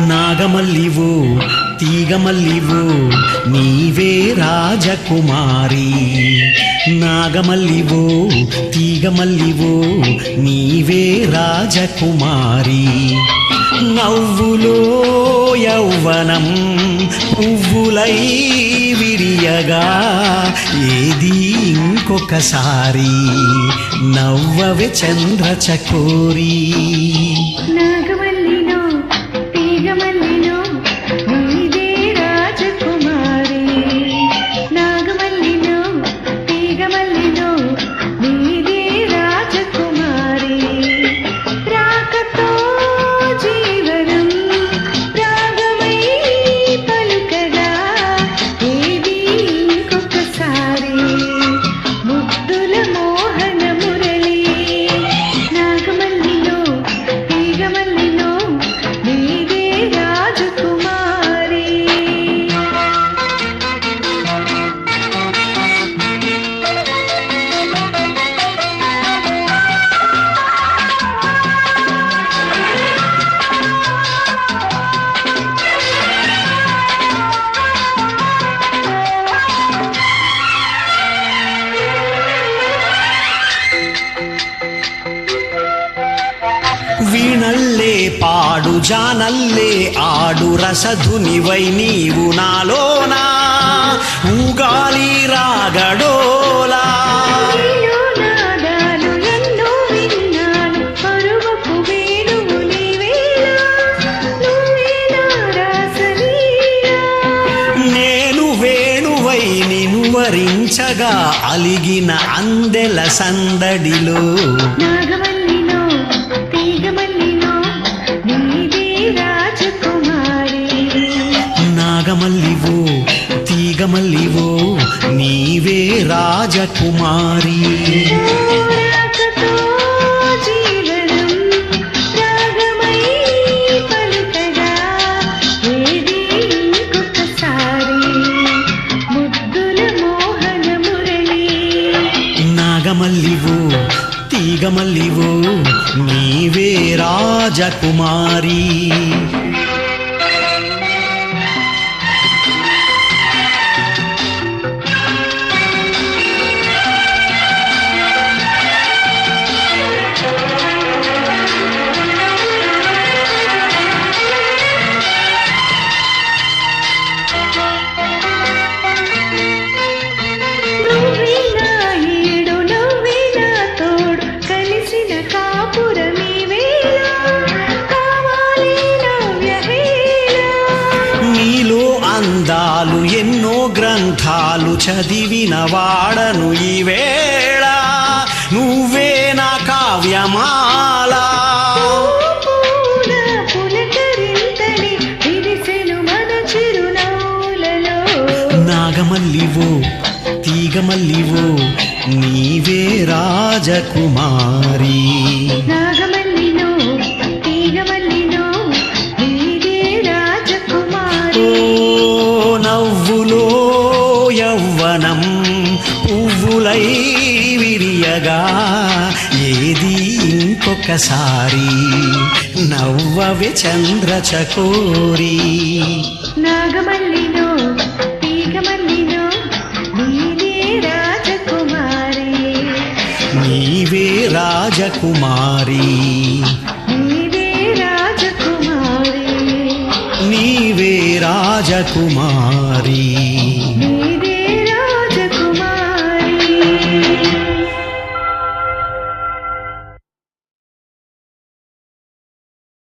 నాగమల్లివో తీగమల్లివో నీవే రాజకుమారి. నాగమల్లివో తీగమల్లివో నీవే రాజకుమారి. నవ్వులో యౌవనం పువ్వులై విరియగా ఏది ఇంకొకసారి నవ్వవే చంద్రచకోరి. వీణల్లే పాడు జానల్లే ఆడు రసధునివై నీవు నాలోనా ఊగాలి రాగడోలా. నేను వేణువై నిను వరించగా అలిగిన అందెల సందడిలో నాగమల్లివో తీగమల్లివో నీవే రాజకుమారి. నాగమల్లివో తీగమల్లివో నీవే రాజకుమారి. అందాలు ఎన్నో గ్రంథాలు చదివిన వాడను ఈ వేళ నువ్వే నా కావ్యమాల. నాగమల్లివో తీగమల్లివో నీవే రాజకుమారి. నవ్వులో యౌవనం పువ్వులై విరియగా ఏది ఇంకొకసారి నవ్వవే చంద్రచకోరి. నాగమల్లిలో తీగమల్లిలో నీవే రాజకుమారి. నీవే రాజకుమారి. నీవే రాజకుమారి. నీవే రాజకుమారి.